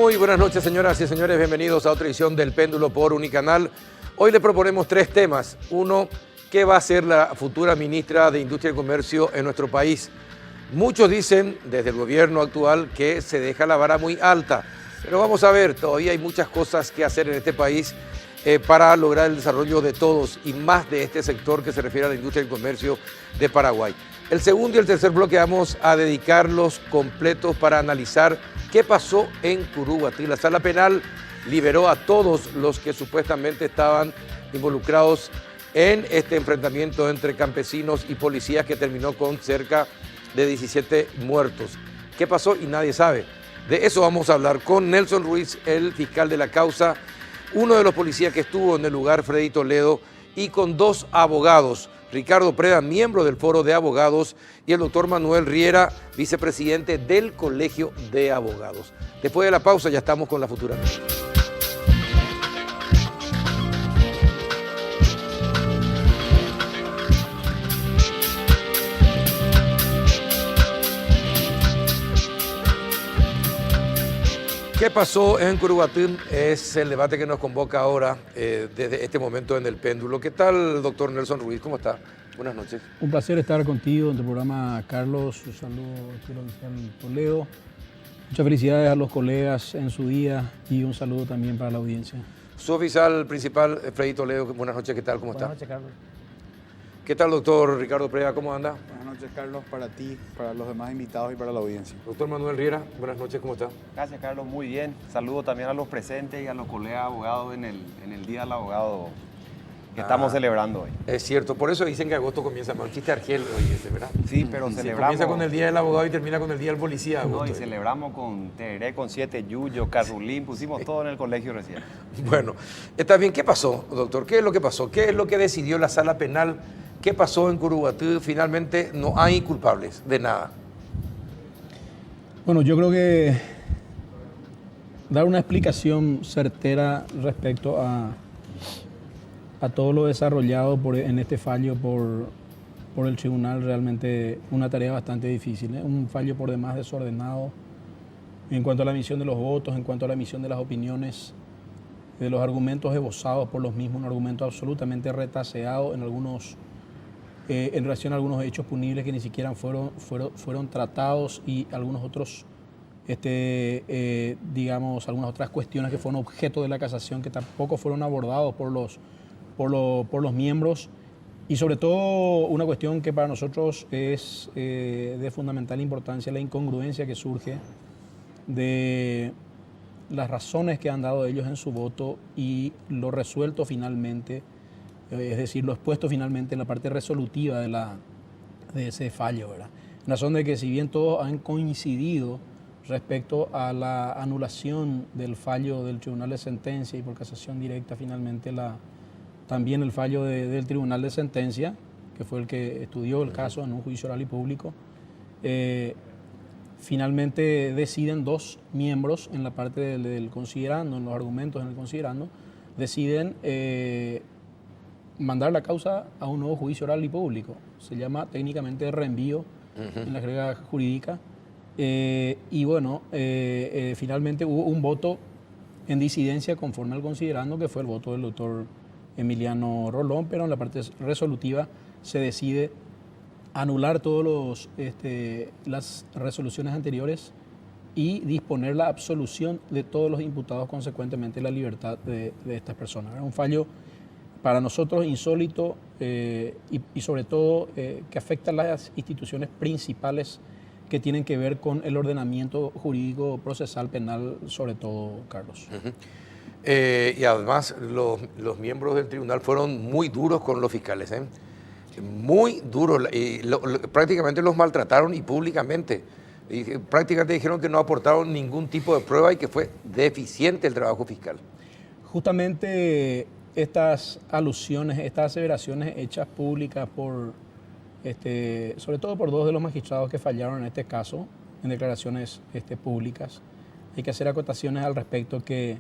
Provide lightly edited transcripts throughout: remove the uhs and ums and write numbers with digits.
Muy buenas noches, señoras y señores. Bienvenidos a otra edición del Péndulo por Unicanal. Hoy le proponemos tres temas. Uno, ¿qué va a hacer la futura ministra de Industria y Comercio en nuestro país? Muchos dicen, desde el gobierno actual, que se deja la vara muy alta. Pero vamos a ver, todavía hay muchas cosas que hacer en este país para lograr el desarrollo de todos y más de este sector que se refiere a la industria y comercio de Paraguay. El segundo y el tercer bloque vamos a dedicarlos completos para analizar qué pasó en Curuguatí. La sala penal liberó a todos los que supuestamente estaban involucrados en este enfrentamiento entre campesinos y policías que terminó con cerca de 17 muertos. ¿Qué pasó? Y nadie sabe. De eso vamos a hablar con Nelson Ruiz, el fiscal de la causa, uno de los policías que estuvo en el lugar, Freddy Toledo, y con dos abogados, Ricardo Preda, miembro del Foro de Abogados, y el doctor Manuel Riera, vicepresidente del Colegio de Abogados. Después de la pausa ya estamos con la futura ministra. ¿Qué pasó en Curuguatí? Es el debate que nos convoca ahora, desde este momento en el péndulo. ¿Qué tal, doctor Nelson Ruiz? ¿Cómo está? Buenas noches. Un placer estar contigo en tu programa, Carlos. Un saludo al oficial Toledo. Muchas felicidades a los colegas en su día y un saludo también para la audiencia. Su oficial principal, Freddy Toledo. Buenas noches, ¿qué tal? ¿Cómo está? Buenas noches, Carlos. ¿Qué tal, doctor Ricardo Preda? ¿Cómo anda? Buenas noches, Carlos, para ti, para los demás invitados y para la audiencia. Doctor Manuel Riera, buenas noches, ¿cómo está? Gracias, Carlos, muy bien. Saludo también a los presentes y a los colegas abogados en el Día del Abogado que estamos celebrando hoy. Es cierto, por eso dicen que agosto comienza mal. Chiste Argel hoy ese, ¿verdad? Sí, pero Sí, celebramos. comienza con el Día del Abogado y termina con el Día del Policía. No, Agosto, y celebramos con Tereré, con 7 Yuyo, Carrulín, pusimos todo en el colegio recién. Bueno, está bien. ¿Qué pasó, doctor? ¿Qué es lo que pasó? ¿Qué es lo que decidió la sala penal? ¿Qué pasó en Curuguatí? Finalmente no hay culpables de nada. Bueno, yo creo que dar una explicación certera respecto a todo lo desarrollado en este fallo por el tribunal, realmente una tarea bastante difícil, ¿eh? Un fallo por demás desordenado en cuanto a la emisión de los votos, en cuanto a la emisión de las opiniones, de los argumentos esbozados por los mismos, un argumento absolutamente retaseado en relación a algunos hechos punibles que ni siquiera fueron tratados y algunos otros, digamos, algunas otras cuestiones que fueron objeto de la casación que tampoco fueron abordados por los miembros, y sobre todo una cuestión que para nosotros es de fundamental importancia, la incongruencia que surge de las razones que han dado ellos en su voto y lo resuelto finalmente, es decir, lo expuesto finalmente en la parte resolutiva de ese fallo, ¿verdad? En razón de que si bien todos han coincidido respecto a la anulación del fallo del Tribunal de Sentencia y por casación directa finalmente también el fallo del Tribunal de Sentencia, que fue el que estudió el caso en un juicio oral y público, finalmente deciden dos miembros en la parte del considerando, en los argumentos en el considerando, deciden mandar la causa a un nuevo juicio oral y público. Se llama técnicamente reenvío en la jerga jurídica. Y bueno, finalmente hubo un voto en disidencia conforme al considerando, que fue el voto del doctor Emiliano Rolón, pero en la parte resolutiva se decide anular todas las resoluciones anteriores y disponer la absolución de todos los imputados, consecuentemente la libertad de estas personas. Era un fallo para nosotros insólito y sobre todo que afecta a las instituciones principales que tienen que ver con el ordenamiento jurídico procesal penal, sobre todo, Carlos. Y además los miembros del tribunal fueron muy duros con los fiscales, ¿eh? Muy duros, y prácticamente los maltrataron y públicamente. Y prácticamente dijeron que no aportaron ningún tipo de prueba y que fue deficiente el trabajo fiscal. Justamente estas alusiones, estas aseveraciones hechas públicas sobre todo por dos de los magistrados que fallaron en este caso, en declaraciones públicas, hay que hacer acotaciones al respecto que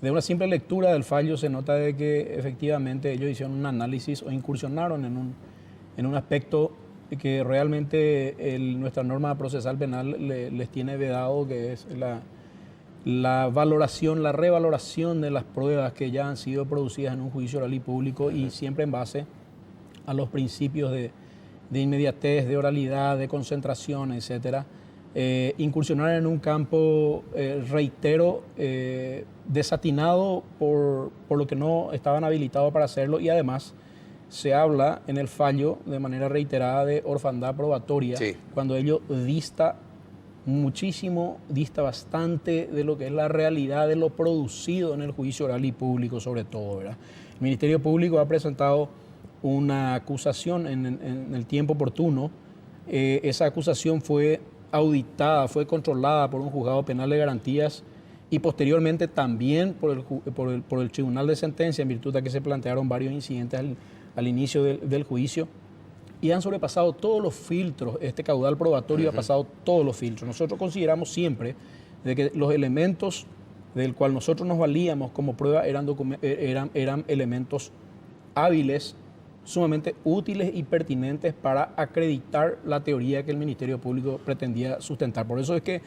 de una simple lectura del fallo se nota de que efectivamente ellos hicieron un análisis o incursionaron en un aspecto que realmente nuestra norma procesal penal les tiene vedado, que es la valoración, la revaloración de las pruebas que ya han sido producidas en un juicio oral y público y siempre en base a los principios de inmediatez, de oralidad, de concentración, etcétera. Incursionar en un campo, reitero, desatinado por lo que no estaban habilitados para hacerlo, y además se habla en el fallo de manera reiterada de orfandad probatoria, Sí. cuando ello dista muchísimo, dista bastante de lo que es la realidad de lo producido en el juicio oral y público, sobre todo, ¿verdad? El Ministerio Público ha presentado una acusación en el tiempo oportuno. Esa acusación fue auditada, fue controlada por un juzgado penal de garantías y posteriormente también por el Tribunal de Sentencia, en virtud de que se plantearon varios incidentes al inicio del juicio, y han sobrepasado todos los filtros. Este caudal probatorio ha pasado todos los filtros. Nosotros consideramos siempre de que los elementos del cual nosotros nos valíamos como prueba eran elementos hábiles, sumamente útiles y pertinentes para acreditar la teoría que el Ministerio Público pretendía sustentar. Por eso es que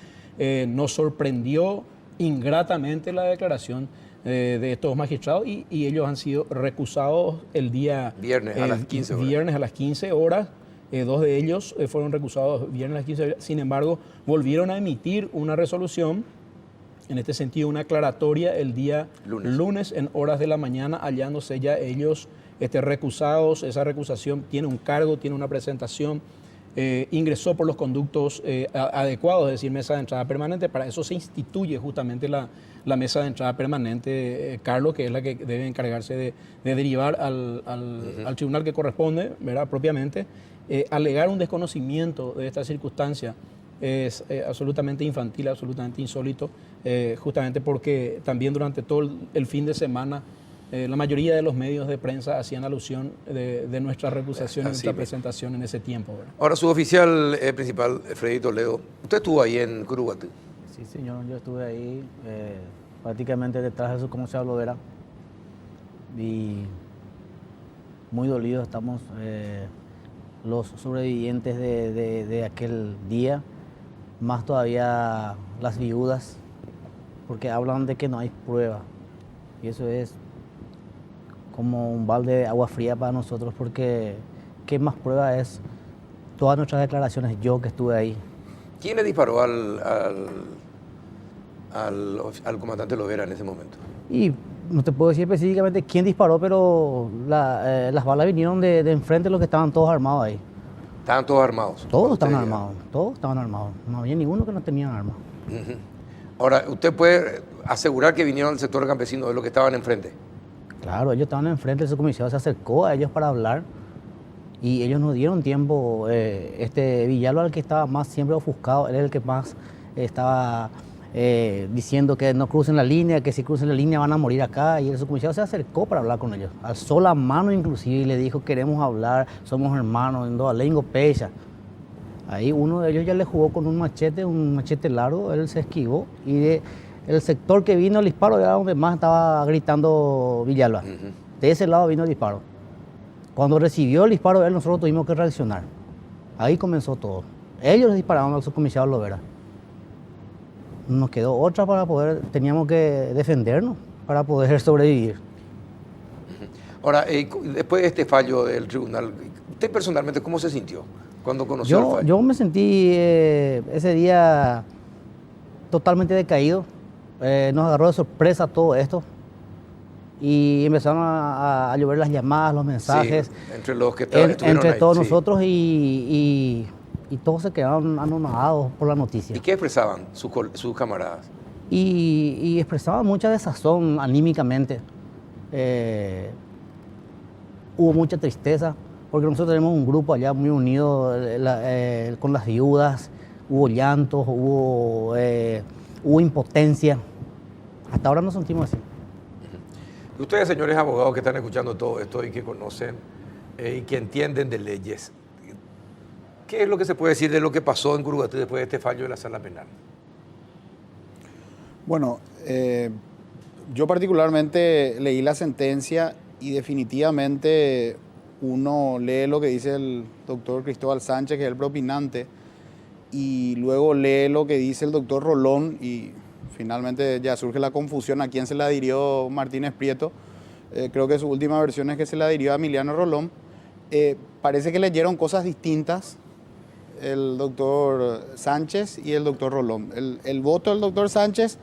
nos sorprendió ingratamente la declaración de estos magistrados y ellos han sido recusados el día Viernes a las 15 horas. Viernes a las 15 horas. Dos de ellos fueron recusados viernes a las 15 horas. Sin embargo, volvieron a emitir una resolución, en este sentido una aclaratoria, el día lunes en horas de la mañana, hallándose ya ellos recusados. Esa recusación tiene un cargo, tiene una presentación, ingresó por los conductos adecuados, es decir, mesa de entrada permanente. Para eso se instituye justamente la mesa de entrada permanente, Carlos, que es la que debe encargarse de derivar al tribunal que corresponde, ¿verdad?, propiamente. Alegar un desconocimiento de esta circunstancia es absolutamente infantil, absolutamente insólito, justamente porque también durante todo el fin de semana la mayoría de los medios de prensa hacían alusión de nuestra recusación y nuestra presentación en ese tiempo, ¿verdad? Ahora, su oficial principal, Freddy Toledo, usted estuvo ahí en Curuguatí. Sí, señor, yo estuve ahí prácticamente detrás de su comisario Lovera y muy dolidos estamos los sobrevivientes de aquel día, más todavía las viudas, porque hablan de que no hay prueba y eso es como un balde de agua fría para nosotros, porque ¿qué más prueba es? Todas nuestras declaraciones, yo que estuve ahí. ¿Quién le disparó al comandante Lovera en ese momento? Y no te puedo decir específicamente quién disparó, pero las balas vinieron de enfrente de los que estaban todos armados ahí. ¿Estaban todos armados? Todos estaban armados, todos estaban armados. No había ninguno que no tenían armas. Ahora, ¿usted puede asegurar que vinieron del sector campesino, de los que estaban enfrente? Claro, ellos estaban enfrente, el subcomisario se acercó a ellos para hablar y ellos nos dieron tiempo. Villalba, el que estaba más siempre ofuscado, él es el que más estaba diciendo que no crucen la línea, que si crucen la línea van a morir acá, y el subcomisario se acercó para hablar con ellos. Alzó la mano inclusive y le dijo: queremos hablar, somos hermanos, en dos lengo pecha. Ahí uno de ellos ya le jugó con un machete largo, él se esquivó y el sector que vino el disparo era donde más estaba gritando Villalba. De ese lado vino el disparo. Cuando recibió el disparo él, nosotros tuvimos que reaccionar. Ahí comenzó todo. Ellos dispararon al subcomisario Lovera. Nos quedó otra teníamos que defendernos para poder sobrevivir. Ahora, después de este fallo del tribunal, ¿usted personalmente cómo se sintió cuando conoció el fallo? Yo me sentí ese día totalmente decaído. Nos agarró de sorpresa todo esto y empezaron a llover las llamadas, los mensajes. Sí, entre los que estuvieron entre ahí, todos sí. nosotros y todos se quedaron anonadados por la noticia. ¿Y qué expresaban sus camaradas? Y expresaban mucha desazón anímicamente. Hubo mucha tristeza porque nosotros tenemos un grupo allá muy unido con las viudas. Hubo llantos, hubo impotencia. Hasta ahora nos sentimos así. Y ustedes, señores abogados que están escuchando todo esto y que conocen y que entienden de leyes, ¿qué es lo que se puede decir de lo que pasó en Curuguatí después de este fallo de la sala penal? Bueno, yo particularmente leí la sentencia y definitivamente uno lee lo que dice el doctor Cristóbal Sánchez, que es el propinante, y luego lee lo que dice el doctor Rolón y finalmente ya surge la confusión a quién se la adhirió Martínez Prieto. Creo que su última versión es que se la adhirió a Emiliano Rolón. Parece que leyeron cosas distintas el doctor Sánchez y el doctor Rolón. El voto del doctor Sánchez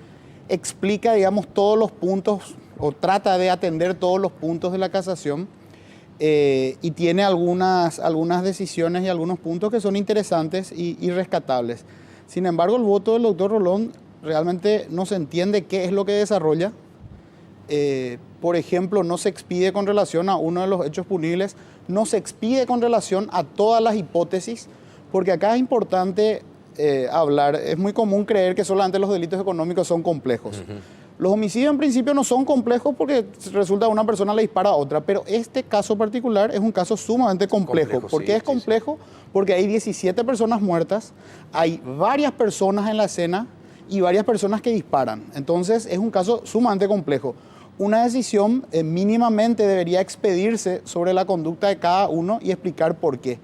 explica, digamos, todos los puntos, o trata de atender todos los puntos de la casación, y tiene algunas decisiones y algunos puntos que son interesantes y rescatables. Sin embargo, el voto del doctor Rolón realmente no se entiende qué es lo que desarrolla. Por ejemplo, no se expide con relación a uno de los hechos punibles, no se expide con relación a todas las hipótesis, porque acá es importante hablar. Es muy común creer que solamente los delitos económicos son complejos. Los homicidios en principio no son complejos porque resulta que una persona le dispara a otra, pero este caso particular es un caso sumamente complejo. ¿Por qué es complejo? Porque hay 17 personas muertas, hay varias personas en la escena y varias personas que disparan. Entonces es un caso sumamente complejo. Una decisión mínimamente debería expedirse sobre la conducta de cada uno y explicar por qué.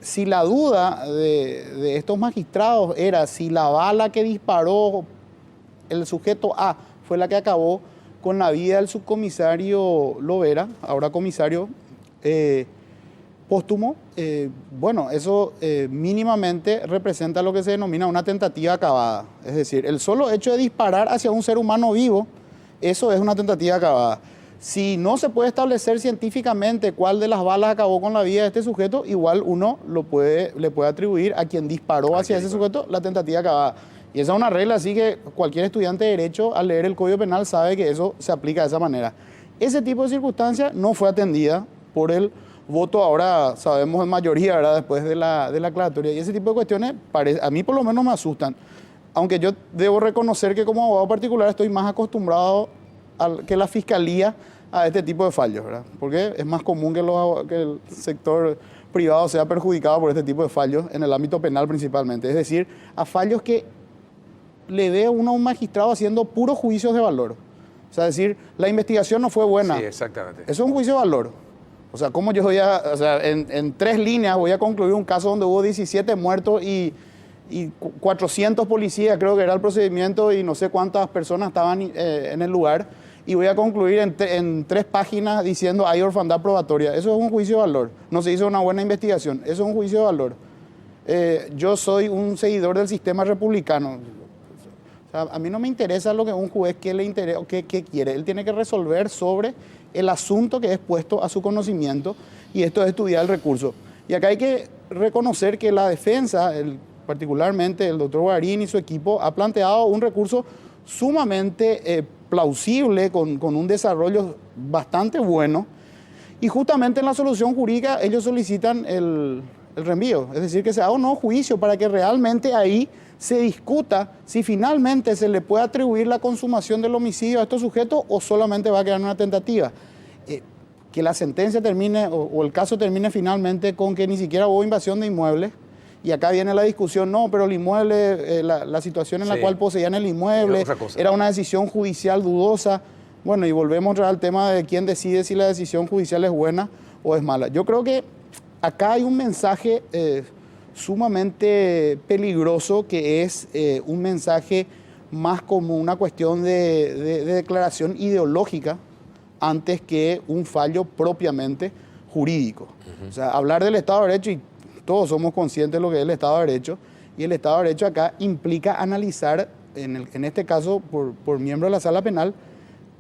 Si la duda de estos magistrados era si la bala que disparó el sujeto A fue la que acabó con la vida del subcomisario Lovera, ahora comisario póstumo, bueno, eso mínimamente representa lo que se denomina una tentativa acabada. Es decir, el solo hecho de disparar hacia un ser humano vivo, eso es una tentativa acabada. Si no se puede establecer científicamente cuál de las balas acabó con la vida de este sujeto, igual uno le puede atribuir a quien disparó hacia ese sujeto la tentativa acabada. Y esa es una regla, así que cualquier estudiante de Derecho al leer el Código Penal sabe que eso se aplica de esa manera. Ese tipo de circunstancia no fue atendida por el voto, ahora sabemos en mayoría, ¿verdad?, después de la aclaratoria. Y ese tipo de cuestiones a mí por lo menos me asustan. Aunque yo debo reconocer que como abogado particular estoy más acostumbrado que la Fiscalía a este tipo de fallos, ¿verdad? Porque es más común que el sector privado sea perjudicado por este tipo de fallos, en el ámbito penal principalmente. Es decir, a fallos que le ve uno a un magistrado haciendo puros juicios de valor. O sea, decir, la investigación no fue buena. Sí, exactamente. Eso es un juicio de valor. O sea, ¿cómo yo voy a, o sea, en 3 líneas voy a concluir un caso donde hubo 17 muertos y 400 policías, creo que era el procedimiento, y no sé cuántas personas estaban en el lugar, y voy a concluir en 3 páginas diciendo hay orfandad probatoria? Eso es un juicio de valor. No se hizo una buena investigación. Eso es un juicio de valor. Yo soy un seguidor del sistema republicano. O sea, a mí no me interesa lo que un juez qué le interesa o qué quiere. Él tiene que resolver sobre el asunto que es puesto a su conocimiento, y esto es estudiar el recurso. Y acá hay que reconocer que la defensa, particularmente el doctor Guarín y su equipo, ha planteado un recurso sumamente plausible, con un desarrollo bastante bueno, y justamente en la solución jurídica ellos solicitan el reenvío, es decir, que se haga un nuevo juicio para que realmente ahí se discuta si finalmente se le puede atribuir la consumación del homicidio a estos sujetos o solamente va a quedar una tentativa. Que la sentencia termine o el caso termine finalmente con que ni siquiera hubo invasión de inmuebles. Y acá viene la discusión, no, pero el inmueble, la situación en la cual poseían el inmueble era una decisión judicial dudosa. Bueno, y volvemos al tema de quién decide si la decisión judicial es buena o es mala. Yo creo que acá hay un mensaje sumamente peligroso, que es un mensaje más como una cuestión de declaración ideológica antes que un fallo propiamente jurídico. O sea, hablar del Estado de Derecho, y todos somos conscientes de lo que es el Estado de Derecho, y el Estado de Derecho acá implica analizar, en este caso por miembro de la Sala Penal,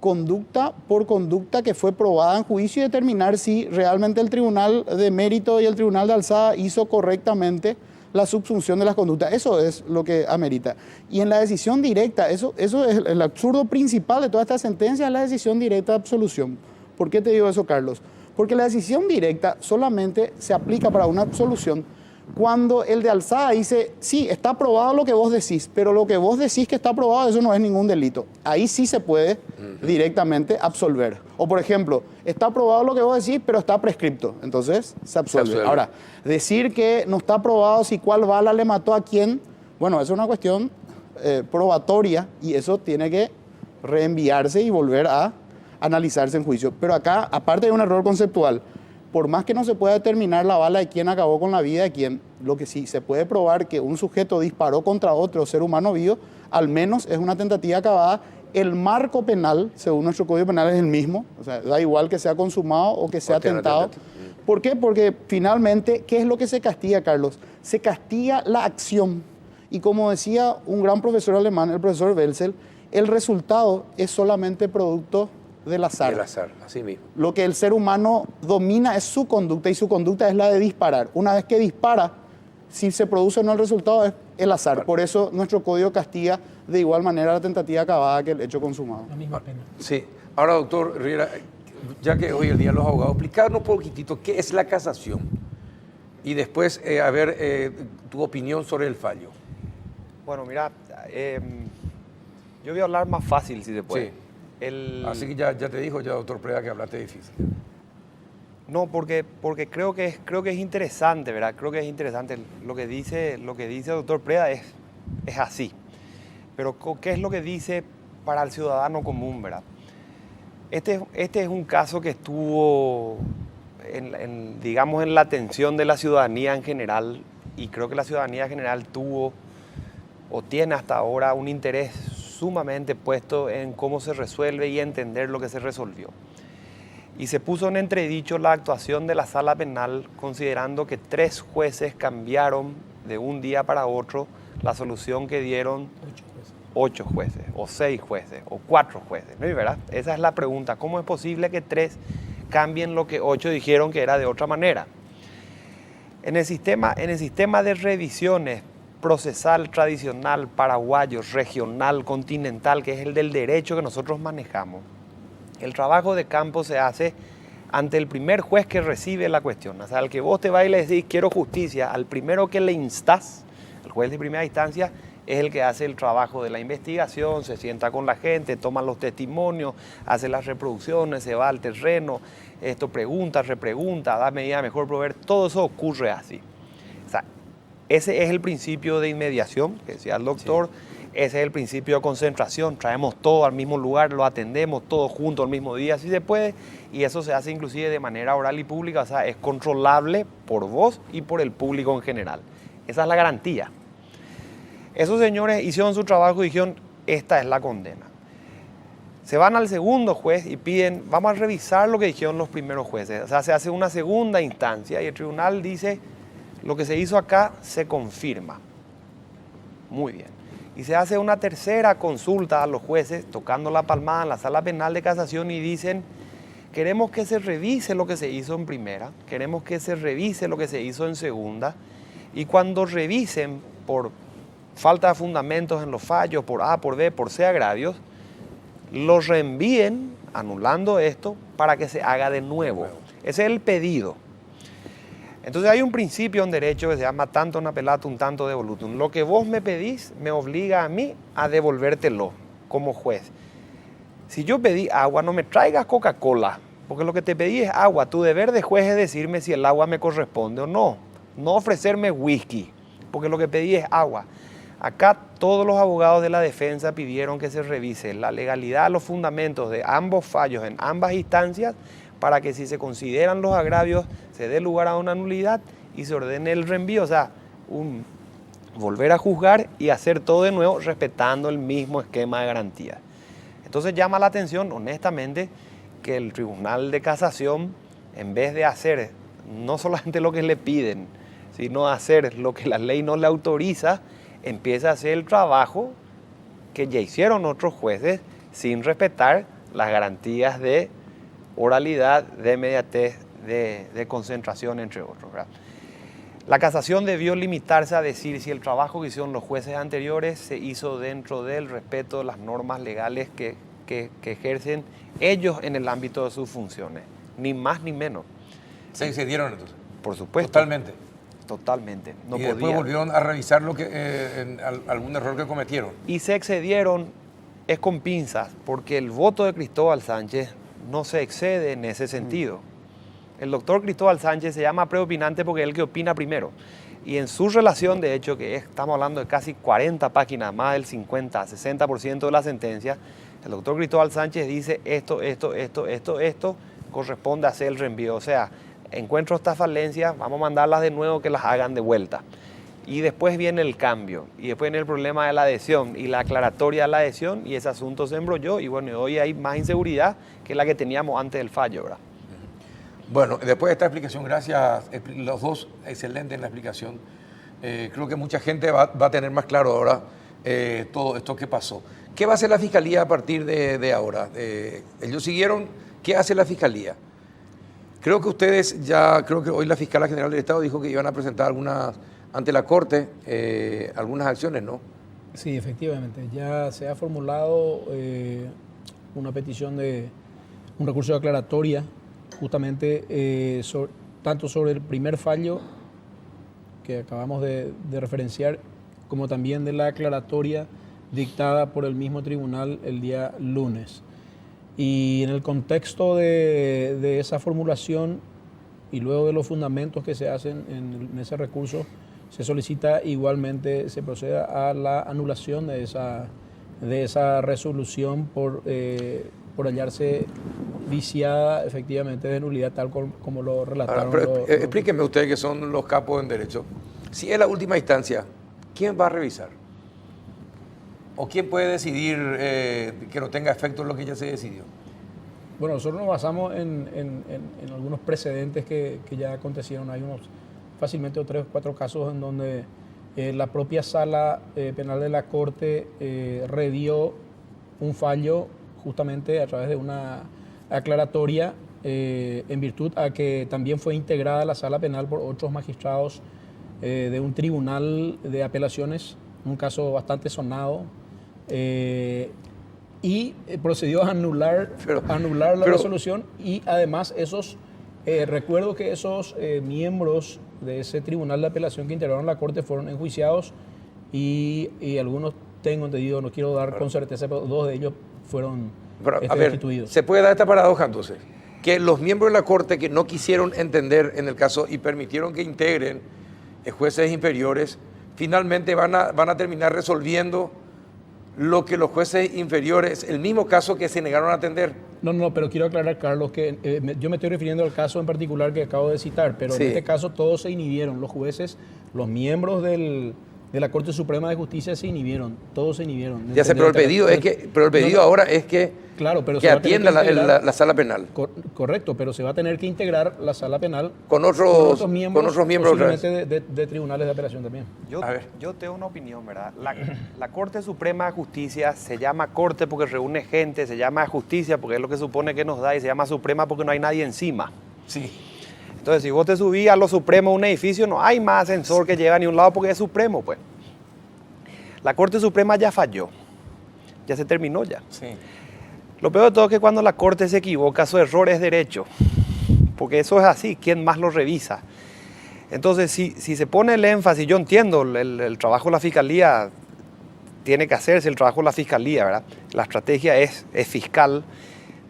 conducta por conducta que fue probada en juicio, y determinar si realmente el Tribunal de Mérito y el Tribunal de Alzada hizo correctamente la subsunción de las conductas. Eso es lo que amerita. Y en la decisión directa, eso es el absurdo principal de toda esta sentencia, es la decisión directa de absolución. ¿Por qué te digo eso, Carlos? Porque la decisión directa solamente se aplica para una absolución cuando el de alzada dice, sí, está aprobado lo que vos decís, pero lo que vos decís que está aprobado, eso no es ningún delito. Ahí sí se puede directamente absolver. O, por ejemplo, está aprobado lo que vos decís, pero está prescripto. Entonces, se absuelve. Ahora, decir que no está aprobado si cuál bala le mató a quién, bueno, eso es una cuestión probatoria, y eso tiene que reenviarse y volver a analizarse en juicio. Pero acá, aparte de un error conceptual, por más que no se pueda determinar la bala de quién acabó con la vida de quién, lo que sí se puede probar que un sujeto disparó contra otro ser humano vivo, al menos es una tentativa acabada. El marco penal, según nuestro Código Penal, es el mismo. O sea, da igual que sea consumado o que sea tentado. ¿Por qué? Porque finalmente, ¿qué es lo que se castiga, Carlos? Se castiga la acción. Y como decía un gran profesor alemán, el profesor Welzel, el resultado es solamente producto del azar. El azar, así mismo. Lo que el ser humano domina es su conducta, y su conducta es la de disparar. Una vez que dispara, si se produce o no el resultado es el azar. Claro. Por eso nuestro código castiga de igual manera la tentativa acabada que el hecho consumado. La misma pena. Sí. Ahora, doctor Riera, ya que hoy el día de los abogados, explicarnos un poquitito qué es la casación y después, tu opinión sobre el fallo. Bueno, mira, yo voy a hablar más fácil, si se puede. Sí. Así que ya te dijo doctor Preda, que hablaste difícil. No, porque creo que es interesante, ¿verdad? Creo que es interesante. Lo que dice el doctor Preda es así. Pero ¿qué es lo que dice para el ciudadano común, verdad? Este es un caso que estuvo, digamos, en la atención de la ciudadanía en general, y creo que la ciudadanía en general tuvo o tiene hasta ahora un interés sumamente puesto en cómo se resuelve y entender lo que se resolvió. Y se puso en entredicho la actuación de la sala penal, considerando que 3 jueces cambiaron de un día para otro la solución que dieron 8 jueces, o 6 jueces, o 4 jueces, ¿no? ¿Verdad? Esa es la pregunta. ¿Cómo es posible que 3 cambien lo que 8 dijeron que era de otra manera? En el sistema de revisiones procesal tradicional, paraguayo, regional, continental, que es el del derecho que nosotros manejamos, el trabajo de campo se hace ante el primer juez que recibe la cuestión. O sea, al que vos te vas y le decís, quiero justicia, al primero que le instás, el juez de primera instancia, es el que hace el trabajo de la investigación, se sienta con la gente, toma los testimonios, hace las reproducciones, se va al terreno, pregunta, repregunta, da medida mejor proveer, todo eso ocurre así. O sea, ese es el principio de inmediación, que decía el doctor. Sí. Ese es el principio de concentración, traemos todo al mismo lugar, lo atendemos todos juntos al mismo día, si se puede, y eso se hace inclusive de manera oral y pública, o sea, es controlable por vos y por el público en general. Esa es la garantía. Esos señores hicieron su trabajo y dijeron, esta es la condena. Se van al segundo juez y piden, vamos a revisar lo que dijeron los primeros jueces. O sea, se hace una segunda instancia y el tribunal dice, lo que se hizo acá se confirma. Muy bien. Y se hace una tercera consulta a los jueces, tocando la palmada en la sala penal de casación, y dicen, queremos que se revise lo que se hizo en primera, queremos que se revise lo que se hizo en segunda, y cuando revisen por falta de fundamentos en los fallos, por A, por B, por C agravios, los reenvíen, anulando esto, para que se haga de nuevo. Ese es el pedido. Entonces hay un principio en derecho que se llama tanto una pelata, un tanto devolutum. Lo que vos me pedís me obliga a mí a devolvértelo como juez. Si yo pedí agua, no me traigas Coca-Cola, porque lo que te pedí es agua. Tu deber de juez es decirme si el agua me corresponde o no. No ofrecerme whisky, porque lo que pedí es agua. Acá todos los abogados de la defensa pidieron que se revise la legalidad, los fundamentos de ambos fallos en ambas instancias, para que si se consideran los agravios se dé lugar a una nulidad y se ordene el reenvío, o sea, volver a juzgar y hacer todo de nuevo respetando el mismo esquema de garantía. Entonces llama la atención, honestamente, que el Tribunal de Casación, en vez de hacer no solamente lo que le piden, sino hacer lo que la ley no le autoriza, empieza a hacer el trabajo que ya hicieron otros jueces sin respetar las garantías de oralidad, de inmediatez, de concentración, entre otros, ¿verdad? La casación debió limitarse a decir si el trabajo que hicieron los jueces anteriores se hizo dentro del respeto de las normas legales que ejercen ellos en el ámbito de sus funciones, ni más ni menos. ¿Se excedieron entonces? Por supuesto. Totalmente. No y podían. Después volvieron a revisar algún error que cometieron. Y se excedieron, es con pinzas, porque el voto de Cristóbal Sánchez no se excede en ese sentido. El doctor Cristóbal Sánchez se llama preopinante porque es el que opina primero. Y en su relación, de hecho, estamos hablando de casi 40 páginas, más del 50, 60% de la sentencia, el doctor Cristóbal Sánchez dice esto, corresponde a hacer el reenvío. O sea, encuentro estas falencias, vamos a mandarlas de nuevo que las hagan de vuelta. Y después viene el cambio, y después viene el problema de la adhesión y la aclaratoria de la adhesión, y ese asunto se embrolló, y bueno, hoy hay más inseguridad que la que teníamos antes del fallo, ¿verdad? Bueno, después de esta explicación, gracias, los dos, excelente en la explicación. Creo que mucha gente va a tener más claro ahora todo esto que pasó. ¿Qué va a hacer la Fiscalía a partir de ahora? Ellos siguieron, ¿qué hace la Fiscalía? Creo que creo que hoy la Fiscala General del Estado dijo que iban a presentar ante la Corte algunas acciones, ¿no? Sí, efectivamente. Ya se ha formulado una petición de un recurso de aclaratoria, justamente tanto sobre el primer fallo que acabamos de referenciar, como también de la aclaratoria dictada por el mismo tribunal el día lunes. Y en el contexto de esa formulación y luego de los fundamentos que se hacen en ese recurso, se solicita igualmente se proceda a la anulación de esa resolución por hallarse viciada efectivamente de nulidad, tal como lo relataron. Explíquenme ustedes que son los capos en derecho. Si es la última instancia, ¿quién va a revisar? ¿O quién puede decidir que no tenga efecto lo que ya se decidió? Bueno, nosotros nos basamos en algunos precedentes que ya acontecieron. Hay fácilmente 3 o 4 casos en donde la propia sala penal de la Corte revió un fallo justamente a través de una aclaratoria en virtud a que también fue integrada la sala penal por otros magistrados de un tribunal de apelaciones, un caso bastante sonado, y procedió a anular la resolución, y además recuerdo que esos miembros de ese tribunal de apelación que integraron la Corte fueron enjuiciados y algunos, tengo entendido, no quiero dar con certeza, pero 2 de ellos fueron destituidos. ¿Se puede dar esta paradoja entonces? Que los miembros de la Corte que no quisieron entender en el caso y permitieron que integren jueces inferiores, finalmente van a terminar resolviendo lo que los jueces inferiores, el mismo caso que se negaron a atender. No, pero quiero aclarar, Carlos, que yo me estoy refiriendo al caso en particular que acabo de citar, pero sí, en este caso todos se inhibieron, los jueces, los miembros de la Corte Suprema de Justicia se inhibieron, todos se inhibieron. Ya sé, pero el pedido ahora es que atienda la sala penal. Correcto, pero se va a tener que integrar la sala penal con otros miembros posiblemente de tribunales de apelación también. Yo tengo una opinión, ¿verdad? La Corte Suprema de Justicia se llama Corte porque reúne gente, se llama Justicia porque es lo que supone que nos da, y se llama Suprema porque no hay nadie encima. Sí. Entonces, si vos te subís a lo supremo de un edificio, no hay más ascensor que llega a ni un lado porque es supremo, pues. La Corte Suprema ya falló. Ya se terminó ya. Sí. Lo peor de todo es que cuando la Corte se equivoca, su error es derecho. Porque eso es así, ¿quién más lo revisa? Entonces, si se pone el énfasis, yo entiendo, el trabajo de la Fiscalía tiene que hacerse, el trabajo de la Fiscalía, ¿verdad? La estrategia es fiscal,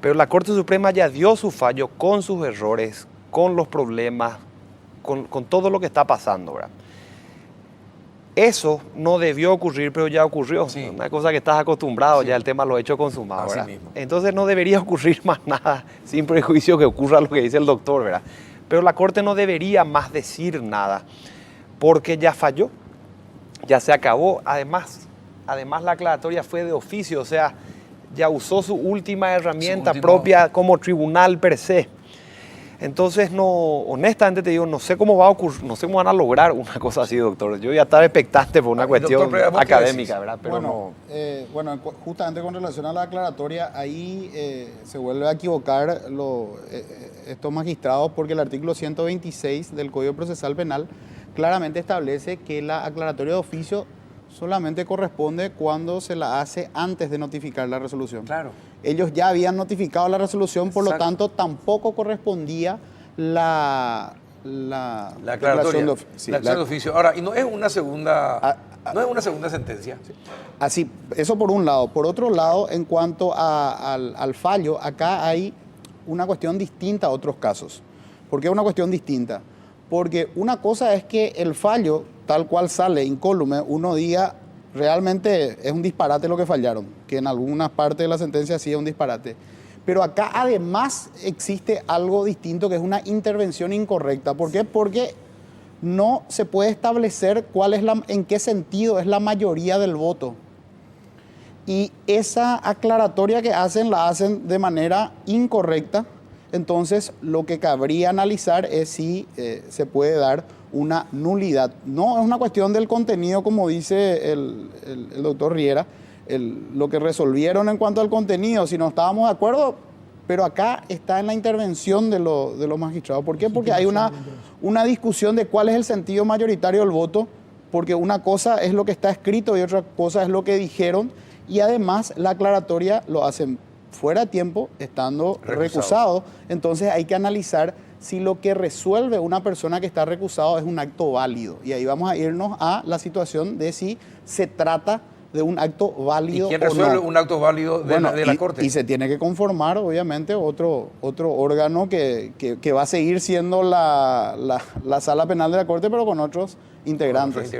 pero la Corte Suprema ya dio su fallo con sus errores, con los problemas, con todo lo que está pasando, ¿verdad? Eso no debió ocurrir, pero ya ocurrió. Sí. Una cosa que estás acostumbrado, sí, ya el tema lo he hecho consumado, ¿verdad? Mismo. Entonces no debería ocurrir más nada, sin prejuicio que ocurra lo que dice el doctor, ¿verdad? Pero la Corte no debería más decir nada, porque ya falló, ya se acabó. Además la aclaratoria fue de oficio, o sea, ya usó su última herramienta propia como tribunal per se. Entonces, honestamente te digo, no sé cómo va a ocurrir, no sé cómo van a lograr una cosa así, doctor. Yo ya estaba expectante por una cuestión académica, ¿verdad? Pero bueno, justamente con relación a la aclaratoria, ahí se vuelve a equivocar estos magistrados, porque el artículo 126 del Código Procesal Penal claramente establece que la aclaratoria de oficio solamente corresponde cuando se la hace antes de notificar la resolución. Claro. Ellos ya habían notificado la resolución, por lo tanto tampoco correspondía la aclaratoria de oficio. Ahora, y no es una segunda sentencia. Sí. Así, eso por un lado. Por otro lado, en cuanto al fallo, acá hay una cuestión distinta a otros casos. ¿Por qué una cuestión distinta? Porque una cosa es que el fallo, tal cual sale incólume, uno diga realmente es un disparate lo que fallaron, que en algunas partes de la sentencia sí es un disparate. Pero acá además existe algo distinto, que es una intervención incorrecta. ¿Por qué? Porque no se puede establecer en qué sentido es la mayoría del voto. Y esa aclaratoria que hacen, la hacen de manera incorrecta. Entonces, lo que cabría analizar es si se puede dar una nulidad. No es una cuestión del contenido, como dice el doctor Riera, lo que resolvieron en cuanto al contenido, si no estábamos de acuerdo, pero acá está en la intervención de los magistrados. ¿Por qué? Porque hay una discusión de cuál es el sentido mayoritario del voto, porque una cosa es lo que está escrito y otra cosa es lo que dijeron, y además la aclaratoria lo hacen fuera de tiempo, estando recusado. Entonces hay que analizar si lo que resuelve una persona que está recusado es un acto válido. Y ahí vamos a irnos a la situación de si se trata de un acto válido o no. ¿Y quién resuelve un acto válido de la Corte? Y se tiene que conformar, obviamente, otro órgano que va a seguir siendo la sala penal de la Corte, pero con otros integrantes.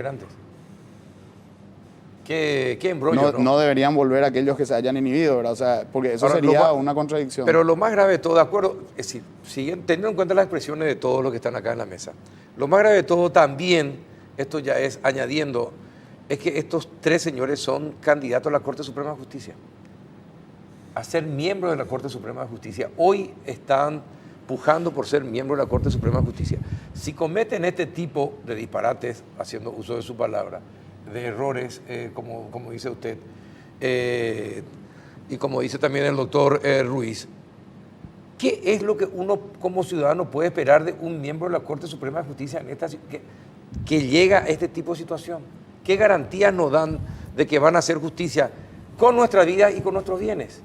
¿Qué embrollo, no deberían volver aquellos que se hayan inhibido, ¿verdad? O sea, porque eso ahora, sería una contradicción. Pero lo más grave de todo, de acuerdo, es decir, teniendo en cuenta las expresiones de todos los que están acá en la mesa, lo más grave de todo también, esto ya es añadiendo, es que estos tres señores son candidatos a la Corte Suprema de Justicia, a ser miembros de la Corte Suprema de Justicia. Hoy están pujando por ser miembros de la Corte Suprema de Justicia. Si cometen este tipo de disparates, haciendo uso de su palabra, de errores, como dice usted, y como dice también el doctor Ruiz, ¿qué es lo que uno como ciudadano puede esperar de un miembro de la Corte Suprema de Justicia en que llega a este tipo de situación? ¿Qué garantías nos dan de que van a hacer justicia con nuestra vida y con nuestros bienes?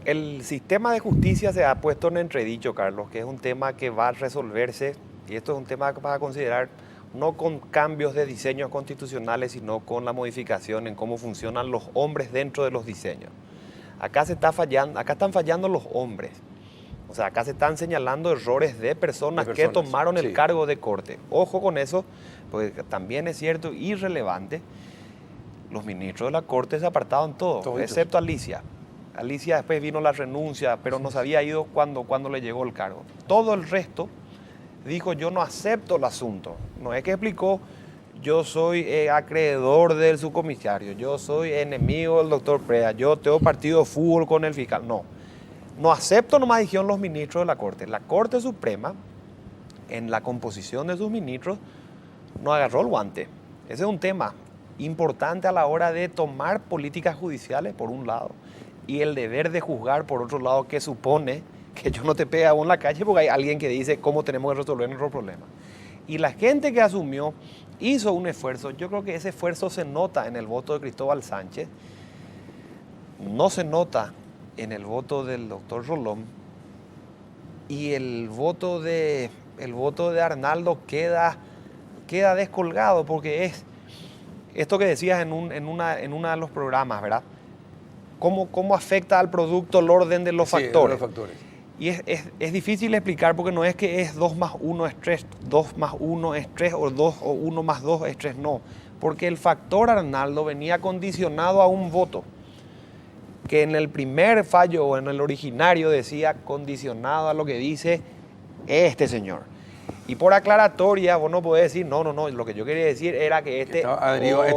El sistema de justicia se ha puesto en entredicho, Carlos, que es un tema que va a resolverse, y esto es un tema que vas a considerar no con cambios de diseños constitucionales, sino con la modificación en cómo funcionan los hombres dentro de los diseños. Acá están fallando los hombres. O sea, acá se están señalando errores de personas que tomaron el cargo de corte. Ojo con eso, porque también es cierto y relevante, los ministros de la Corte se apartaron todos, excepto Alicia. Alicia después vino la renuncia, pero no se había ido cuando le llegó el cargo. Todo el resto dijo, yo no acepto el asunto. No es que explicó, yo soy acreedor del subcomisario, yo soy enemigo del doctor Prea, yo tengo partido de fútbol con el fiscal. No acepto, nomás dijeron los ministros de la Corte. La Corte Suprema, en la composición de sus ministros, no agarró el guante. Ese es un tema importante a la hora de tomar políticas judiciales, por un lado, y el deber de juzgar, por otro lado, que supone que yo no te pega a vos en la calle porque hay alguien que dice cómo tenemos que resolver nuestros problemas. Y la gente que asumió hizo un esfuerzo. Yo creo que ese esfuerzo se nota en el voto de Cristóbal Sánchez, no se nota en el voto del doctor Rolón, y el voto de Arnaldo queda descolgado, porque es esto que decías en uno de los programas, ¿verdad? ¿Cómo afecta al producto el orden de los factores? De los factores. Y es difícil explicar porque no es que es 2 más 1 es 3, 2 más 1 es 3 o 2 o 1 más 2 es 3, no. Porque el factor Arnaldo venía condicionado a un voto, que en el primer fallo o en el originario decía condicionado a lo que dice este señor. Y por aclaratoria, vos no podés decir, no, lo que yo quería decir era que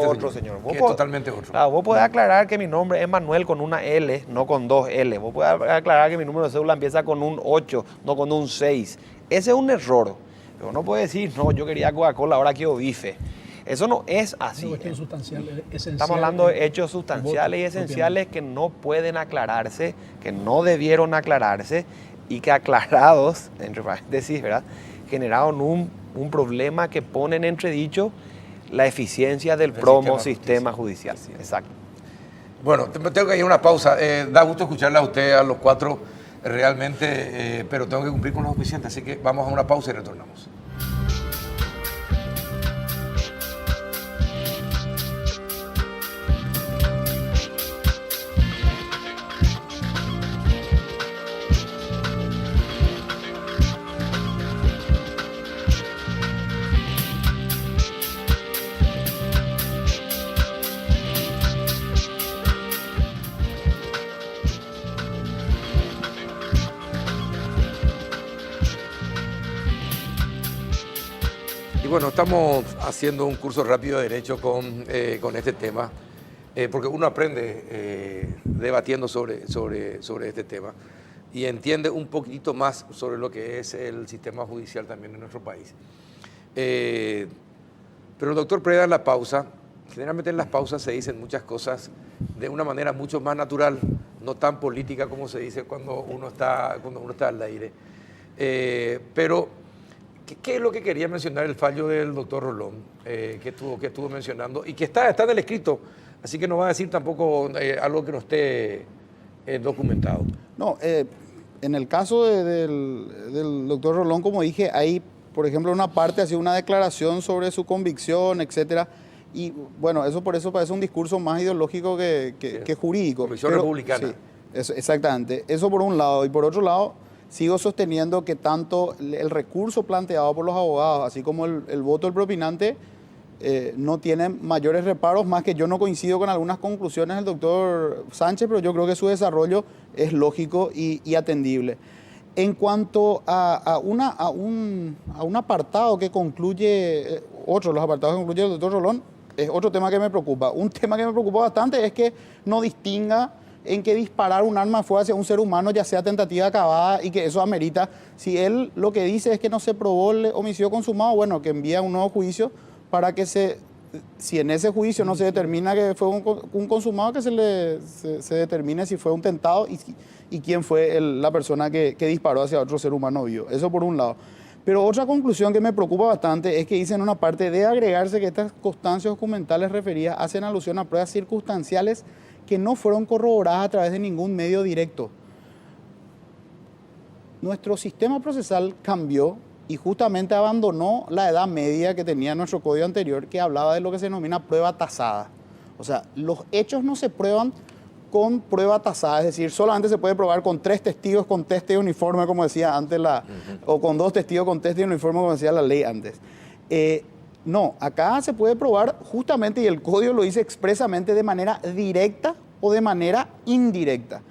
otro señor. Que es totalmente otro. Claro, vos podés aclarar que mi nombre es Manuel con una L, no con 2 L. Vos podés aclarar que mi número de cédula empieza con un 8, no con un 6. Ese es un error. Pero no puedes decir, no, yo quería Coca-Cola, ahora quiero bife. Eso no es así. Una cuestión sustancial, esencial. Estamos hablando de hechos sustanciales y esenciales que no pueden aclararse, que no debieron aclararse y que aclarados, entre paréntesis, ¿verdad?, generaron un problema que pone en entredicho la eficiencia del sistema judicial. Exacto. Bueno, tengo que ir a una pausa. Da gusto escucharle a usted, a los cuatro, realmente, pero tengo que cumplir con los auspiciantes, así que vamos a una pausa y retornamos. Y bueno, estamos haciendo un curso rápido de Derecho con este tema, porque uno aprende debatiendo sobre este tema y entiende un poquitito más sobre lo que es el sistema judicial también en nuestro país. Pero el doctor Preda, en la pausa, generalmente en las pausas se dicen muchas cosas de una manera mucho más natural, no tan política como se dice cuando uno está al aire. Pero, ¿qué es lo que quería mencionar el fallo del doctor Rolón, que estuvo mencionando y que está en el escrito, así que no va a decir tampoco algo que no esté documentado? No, en el caso del doctor Rolón, como dije, hay, por ejemplo, una parte hacía una declaración sobre su convicción, etcétera. Y bueno, por eso parece un discurso más ideológico que jurídico. Convicción republicana. Sí, exactamente. Eso por un lado. Y por otro lado, sigo sosteniendo que tanto el recurso planteado por los abogados, así como el voto del propinante, no tienen mayores reparos, más que yo no coincido con algunas conclusiones del doctor Sánchez, pero yo creo que su desarrollo es lógico y atendible. En cuanto a un apartado que concluye, otro de los apartados que concluye el doctor Rolón, es otro tema que me preocupa. Un tema que me preocupa bastante es que no distinga en que disparar un arma de fuego hacia un ser humano ya sea tentativa acabada y que eso amerita. Si él lo que dice es que no se probó el homicidio consumado, bueno, que envía un nuevo juicio para que si en ese juicio no se determina que fue un consumado, que se determine si fue un tentado y quién fue la persona que disparó hacia otro ser humano vivo. Eso por un lado. Pero otra conclusión que me preocupa bastante es que dice en una parte de agregarse que estas constancias documentales referidas hacen alusión a pruebas circunstanciales que no fueron corroboradas a través de ningún medio directo. Nuestro sistema procesal cambió y justamente abandonó la edad media que tenía nuestro código anterior, que hablaba de lo que se denomina prueba tasada. O sea, los hechos no se prueban con prueba tasada, es decir, solamente se puede probar con 3 testigos con teste de uniforme, como decía antes, o con 2 testigos con teste de uniforme, como decía la ley antes. No, acá se puede probar justamente, y el código lo dice expresamente, de manera directa o de manera indirecta.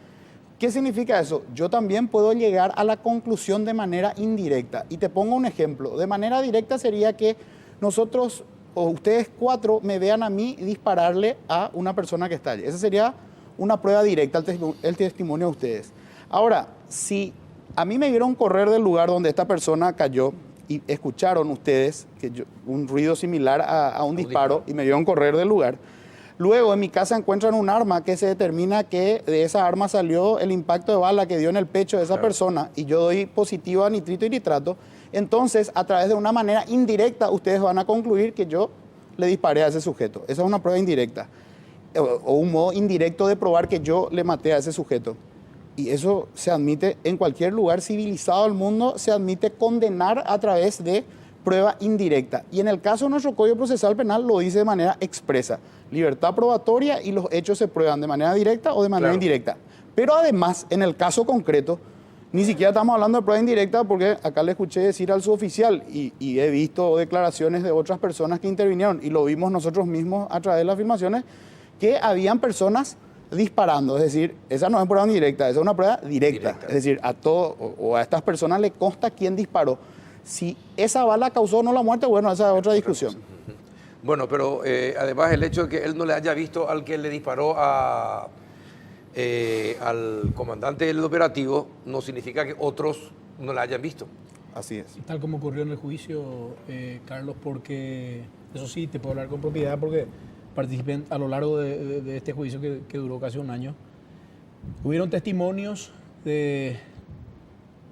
¿Qué significa eso? Yo también puedo llegar a la conclusión de manera indirecta. Y te pongo un ejemplo. De manera directa sería que nosotros, o ustedes 4, me vean a mí dispararle a una persona que está allí. Esa sería una prueba directa, el testimonio de ustedes. Ahora, si a mí me vieron correr del lugar donde esta persona cayó y escucharon ustedes un ruido similar a un disparo y me vieron correr del lugar, luego en mi casa encuentran un arma que se determina que de esa arma salió el impacto de bala que dio en el pecho de esa persona y yo doy positivo a nitrito y nitrato, entonces a través de una manera indirecta ustedes van a concluir que yo le disparé a ese sujeto. Esa es una prueba indirecta. O un modo indirecto de probar que yo le maté a ese sujeto. Y eso se admite en cualquier lugar civilizado del mundo, se admite condenar a través de prueba indirecta. Y en el caso de nuestro Código Procesal Penal lo dice de manera expresa. Libertad probatoria y los hechos se prueban de manera directa o de manera indirecta. Pero además, en el caso concreto, ni siquiera estamos hablando de prueba indirecta porque acá le escuché decir al suboficial y he visto declaraciones de otras personas que intervinieron y lo vimos nosotros mismos a través de las afirmaciones, que habían personas disparando, es decir, esa no es prueba indirecta, esa es una prueba directa. Es decir, a todo o a estas personas le consta quién disparó. Si esa bala causó o no la muerte, bueno, esa es otra discusión. Bueno, pero además el hecho de que él no le haya visto al que le disparó al comandante del operativo no significa que otros no la hayan visto. Así es. Tal como ocurrió en el juicio, Carlos, porque eso sí, te puedo hablar con propiedad porque participé a lo largo de este juicio que duró casi un año. Hubieron testimonios de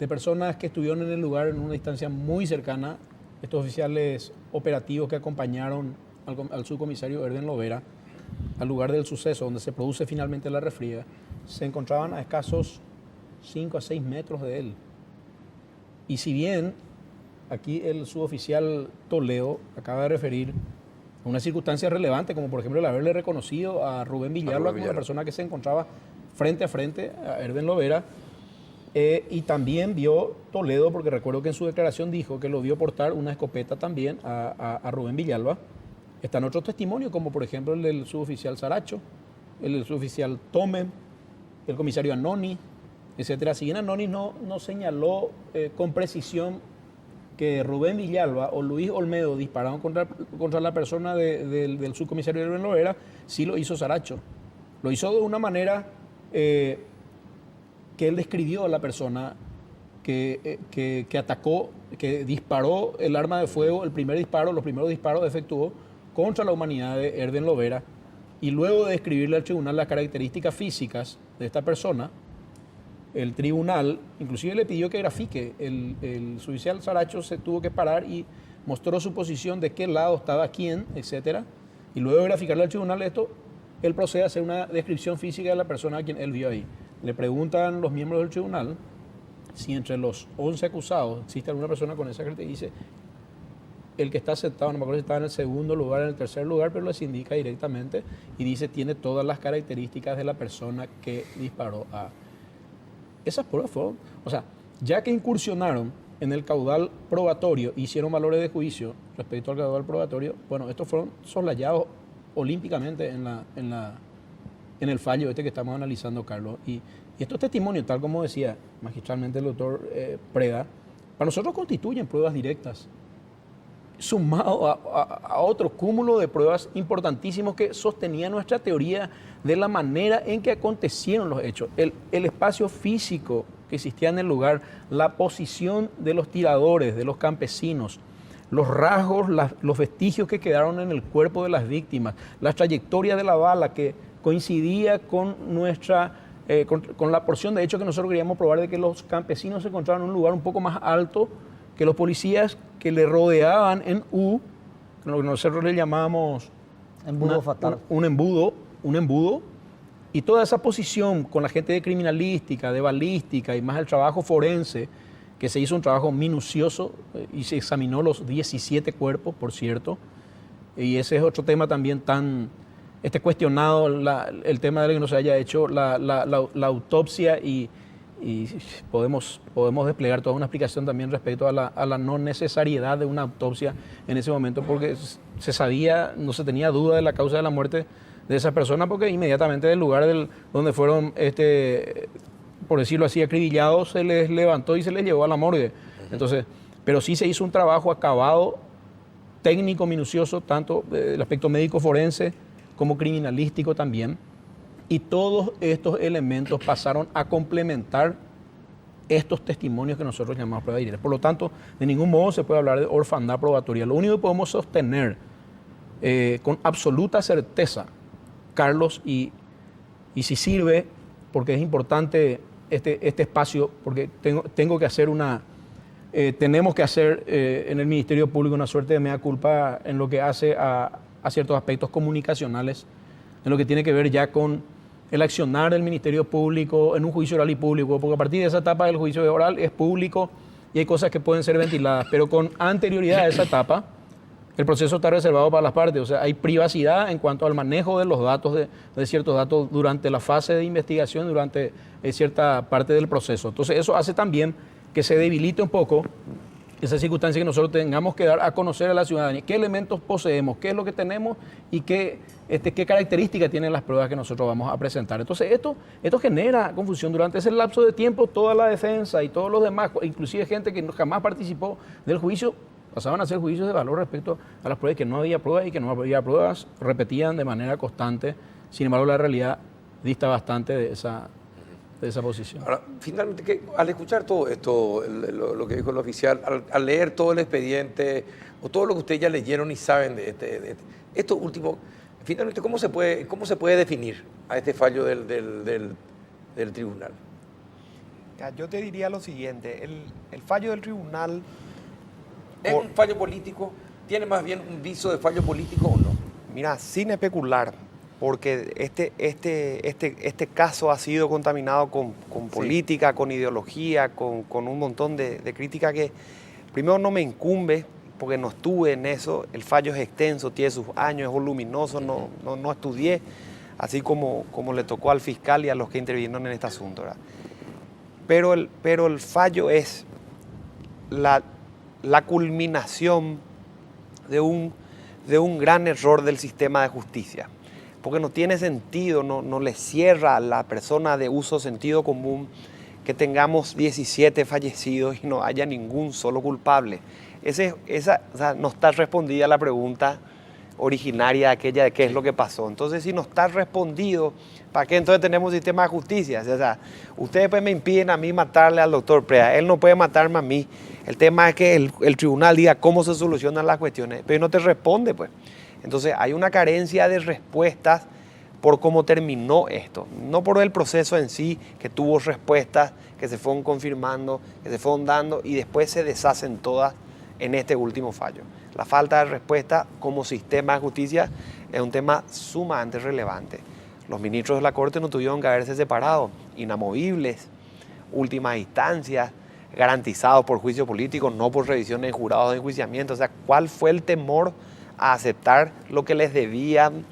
personas que estuvieron en el lugar en una distancia muy cercana. Estos oficiales operativos que acompañaron al subcomisario Erden Lovera al lugar del suceso, donde se produce finalmente la refriega, se encontraban a escasos 5 a 6 metros de él. Y si bien aquí el suboficial Toledo acaba de referir una circunstancia relevante, como por ejemplo el haberle reconocido a Rubén Villalba como la persona que se encontraba frente a frente a Erden Lovera, y también vio Toledo, porque recuerdo que en su declaración dijo que lo vio portar una escopeta también a Rubén Villalba. Están otros testimonios, como por ejemplo el del suboficial Saracho, el del suboficial Tome, el comisario Anoni, etcétera. Si bien Anoni no señaló con precisión que Rubén Villalba o Luis Olmedo dispararon contra la persona del subcomisario Erben Lovera, sí lo hizo Saracho. Lo hizo de una manera que él describió a la persona que atacó, que disparó el arma de fuego, los primeros disparos efectuó contra la humanidad de Erben Lovera, y luego de describirle al tribunal las características físicas de esta persona, el tribunal inclusive le pidió que grafique. El judicial Saracho se tuvo que parar y mostró su posición de qué lado estaba quién, etcétera, y luego de graficarle al tribunal esto, él procede a hacer una descripción física de la persona a quien él vio ahí. Le preguntan los miembros del tribunal si entre los 11 acusados existe alguna persona con esa característica. Dice, el que está sentado, no me acuerdo si estaba en el segundo lugar, en el tercer lugar, pero les indica directamente y dice, tiene todas las características de la persona que disparó a... Esas pruebas fueron, o sea, ya que incursionaron en el caudal probatorio, hicieron valores de juicio respecto al caudal probatorio, bueno, estos fueron soslayados olímpicamente en el fallo este que estamos analizando, Carlos. Y estos testimonios, tal como decía magistralmente el doctor Preda, para nosotros constituyen pruebas directas, sumado a otro cúmulo de pruebas importantísimos que sostenían nuestra teoría de la manera en que acontecieron los hechos. El espacio físico que existía en el lugar, la posición de los tiradores, de los campesinos, los rasgos, los vestigios que quedaron en el cuerpo de las víctimas, la trayectoria de la bala que coincidía con con la porción de hecho que nosotros queríamos probar de que los campesinos se encontraban en un lugar un poco más alto que los policías que le rodeaban en U, lo que nosotros le llamamos Embudo fatal. un embudo, y toda esa posición con la gente de criminalística, de balística y más el trabajo forense, que se hizo un trabajo minucioso y se examinó los 17 cuerpos, por cierto, y ese es otro tema también tan cuestionado, el tema de que no se haya hecho la autopsia y podemos desplegar toda una explicación también respecto a la no necesariedad de una autopsia en ese momento, porque se sabía, no se tenía duda de la causa de la muerte de esa persona, porque inmediatamente del lugar donde fueron, por decirlo así, acribillados, se les levantó y se les llevó a la morgue. Entonces, pero sí se hizo un trabajo acabado, técnico, minucioso, tanto del aspecto médico forense como criminalístico también. Y todos estos elementos pasaron a complementar estos testimonios que nosotros llamamos pruebas directas. Por lo tanto, de ningún modo se puede hablar de orfandad probatoria. Lo único que podemos sostener con absoluta certeza, Carlos, y si sirve, porque es importante este espacio, porque tengo que hacer tenemos que hacer en el Ministerio Público una suerte de mea culpa en lo que hace a ciertos aspectos comunicacionales, en lo que tiene que ver ya con el accionar del Ministerio Público en un juicio oral y público, porque a partir de esa etapa del juicio oral es público y hay cosas que pueden ser ventiladas, pero con anterioridad a esa etapa, el proceso está reservado para las partes, o sea, hay privacidad en cuanto al manejo de los datos, de ciertos datos durante la fase de investigación, durante cierta parte del proceso. Entonces eso hace también que se debilite un poco esa circunstancia, que nosotros tengamos que dar a conocer a la ciudadanía qué elementos poseemos, qué es lo que tenemos y qué características tienen las pruebas que nosotros vamos a presentar. Entonces esto genera confusión. Durante ese lapso de tiempo, toda la defensa y todos los demás, inclusive gente que jamás participó del juicio, pasaban a hacer juicios de valor respecto a las pruebas, que no había pruebas y que no había pruebas, repetían de manera constante. Sin embargo, la realidad dista bastante de esa posición. Ahora, finalmente, al escuchar todo esto, lo que dijo el oficial, al leer todo el expediente, o todo lo que ustedes ya leyeron y saben de esto último, finalmente, ¿cómo se puede definir a este fallo del tribunal? Yo te diría lo siguiente, el fallo del tribunal... ¿Es un fallo político? ¿Tiene más bien un viso de fallo político o no? Mira, sin especular, porque este caso ha sido contaminado con política, con ideología, con un montón de crítica que primero no me incumbe, porque no estuve en eso. El fallo es extenso, tiene sus años, es voluminoso, no estudié, así como le tocó al fiscal y a los que intervinieron en este asunto, ¿verdad? Pero el fallo es la culminación de un gran error del sistema de justicia, porque no tiene sentido, no le cierra a la persona de uso sentido común que tengamos 17 fallecidos y no haya ningún solo culpable. O sea, no está respondida la pregunta originaria aquella de qué es lo que pasó. Entonces, si no está respondido, ¿para qué entonces tenemos un sistema de justicia? O sea, ustedes pues me impiden a mí matarle al doctor Prea, él no puede matarme a mí. El tema es que el tribunal diga cómo se solucionan las cuestiones, pero no te responde, pues. Entonces, hay una carencia de respuestas por cómo terminó esto, no por el proceso en sí, que tuvo respuestas, que se fueron confirmando, que se fueron dando y después se deshacen todas en este último fallo. La falta de respuesta como sistema de justicia es un tema sumamente relevante. Los ministros de la Corte no tuvieron que haberse separado, inamovibles, últimas instancias, garantizados por juicio político, no por revisiones de jurados de enjuiciamiento. O sea, ¿cuál fue el temor a aceptar lo que les debían,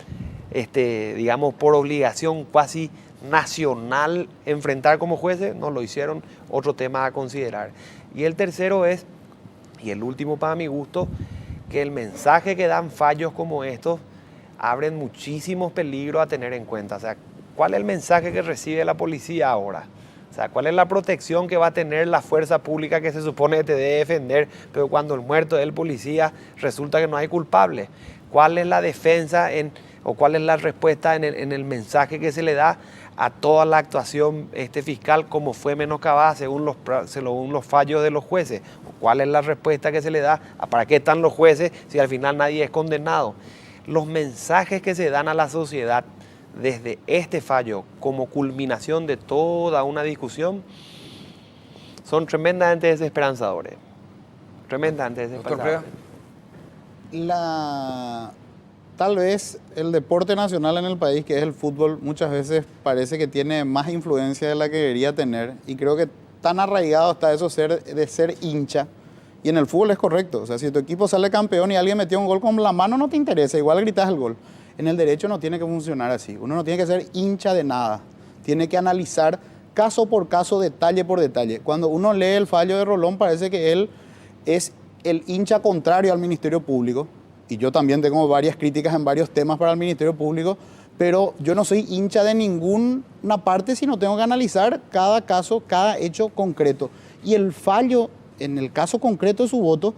digamos, por obligación casi nacional enfrentar como jueces? No lo hicieron, otro tema a considerar. Y el tercero es, y el último para mi gusto, que el mensaje que dan fallos como estos abren muchísimos peligros a tener en cuenta. O sea, ¿cuál es el mensaje que recibe la policía ahora? O sea, ¿cuál es la protección que va a tener la fuerza pública que se supone que te debe defender, pero cuando el muerto es el policía resulta que no hay culpable? ¿Cuál es la defensa o cuál es la respuesta en el mensaje que se le da a toda la actuación fiscal como fue menoscabada según los fallos de los jueces? ¿Cuál es la respuesta que se le da a para qué están los jueces si al final nadie es condenado? Los mensajes que se dan a la sociedad desde este fallo como culminación de toda una discusión son tremendamente desesperanzadores. Tremendamente desesperanzadores. Tal vez el deporte nacional en el país, que es el fútbol, muchas veces parece que tiene más influencia de la que debería tener. Y creo que tan arraigado está eso de ser hincha. Y en el fútbol es correcto. O sea, si tu equipo sale campeón y alguien metió un gol con la mano, no te interesa. Igual gritas el gol. En el derecho no tiene que funcionar así. Uno no tiene que ser hincha de nada. Tiene que analizar caso por caso, detalle por detalle. Cuando uno lee el fallo de Rolón, parece que él es el hincha contrario al Ministerio Público. Y yo también tengo varias críticas en varios temas para el Ministerio Público, pero yo no soy hincha de ninguna parte, sino tengo que analizar cada caso, cada hecho concreto. Y el fallo, en el caso concreto de su voto,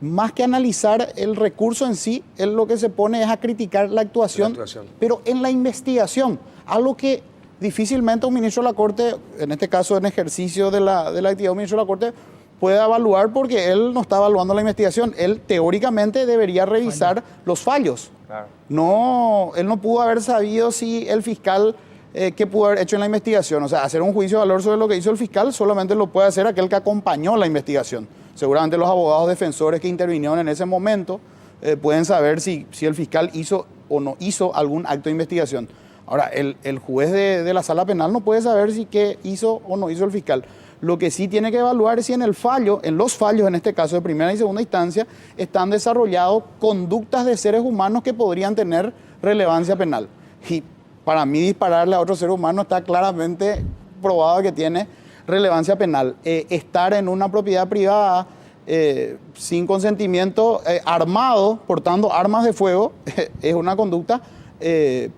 más que analizar el recurso en sí, él lo que se pone es a criticar la actuación. Pero en la investigación, algo que difícilmente un ministro de la Corte, en este caso en ejercicio de la actividad de un ministro de la Corte, puede evaluar porque él no está evaluando la investigación. Él teóricamente debería revisar los fallos. Claro. No, él no pudo haber sabido si el fiscal qué pudo haber hecho en la investigación. O sea, hacer un juicio de valor sobre lo que hizo el fiscal solamente lo puede hacer aquel que acompañó la investigación. Seguramente los abogados defensores que intervinieron en ese momento pueden saber si el fiscal hizo o no hizo algún acto de investigación. Ahora, el juez de la sala penal no puede saber si qué hizo o no hizo el fiscal. Lo que sí tiene que evaluar es si en los fallos, en este caso de primera y segunda instancia, están desarrollados conductas de seres humanos que podrían tener relevancia penal. Y para mí dispararle a otro ser humano está claramente probado que tiene relevancia penal. Estar en una propiedad privada sin consentimiento, armado, portando armas de fuego, es una conducta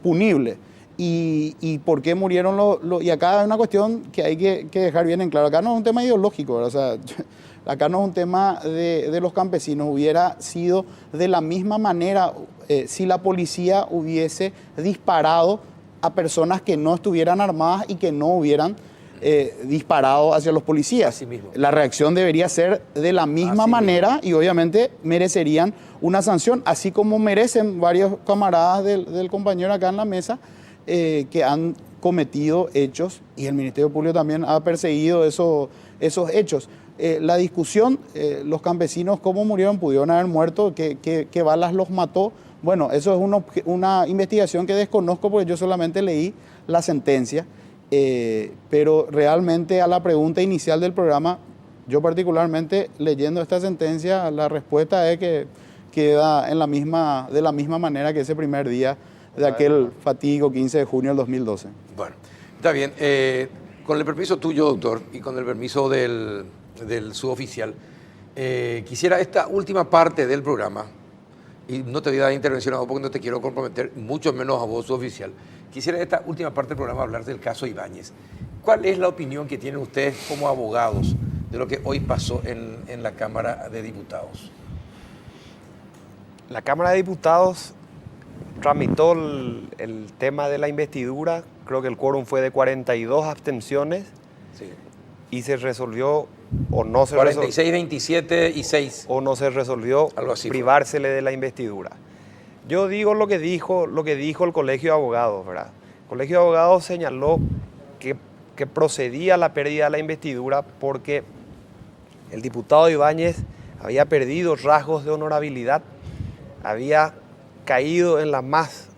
punible. Y por qué murieron y acá hay una cuestión que hay que dejar bien en claro. Acá no es un tema ideológico, ¿verdad? O sea, acá no es un tema de los campesinos. Hubiera sido de la misma manera si la policía hubiese disparado a personas que no estuvieran armadas y que no hubieran disparado hacia los policías. Así mismo. La reacción debería ser de la misma manera y obviamente merecerían una sanción, así como merecen varios camaradas del compañero acá en la mesa que han cometido hechos y el Ministerio Público también ha perseguido esos hechos. La discusión, los campesinos, ¿cómo murieron? ¿Pudieron haber muerto? ¿Qué balas los mató? Bueno, eso es una investigación que desconozco porque yo solamente leí la sentencia, pero realmente a la pregunta inicial del programa, yo particularmente leyendo esta sentencia, la respuesta es que queda de la misma manera que ese primer día de aquel fatídico 15 de junio del 2012. Bueno, está bien. Con el permiso tuyo, doctor, y con el permiso del suboficial, quisiera esta última parte del programa, y no te voy a dar intervención a vos porque no te quiero comprometer, mucho menos a vos, suboficial. Quisiera esta última parte del programa hablar del caso Ibáñez. ¿Cuál es la opinión que tienen ustedes como abogados de lo que hoy pasó en la Cámara de Diputados? La Cámara de Diputados tramitó el tema de la investidura. Creo que el quórum fue de 42 abstenciones. Sí. Y se resolvió o no se 46, 27 y 6. o no se resolvió Algo así privársele de la investidura. Yo digo lo que dijo el Colegio de Abogados, ¿verdad? El Colegio de Abogados señaló que procedía la pérdida de la investidura porque el diputado Ibáñez había perdido rasgos de honorabilidad, había caído en la más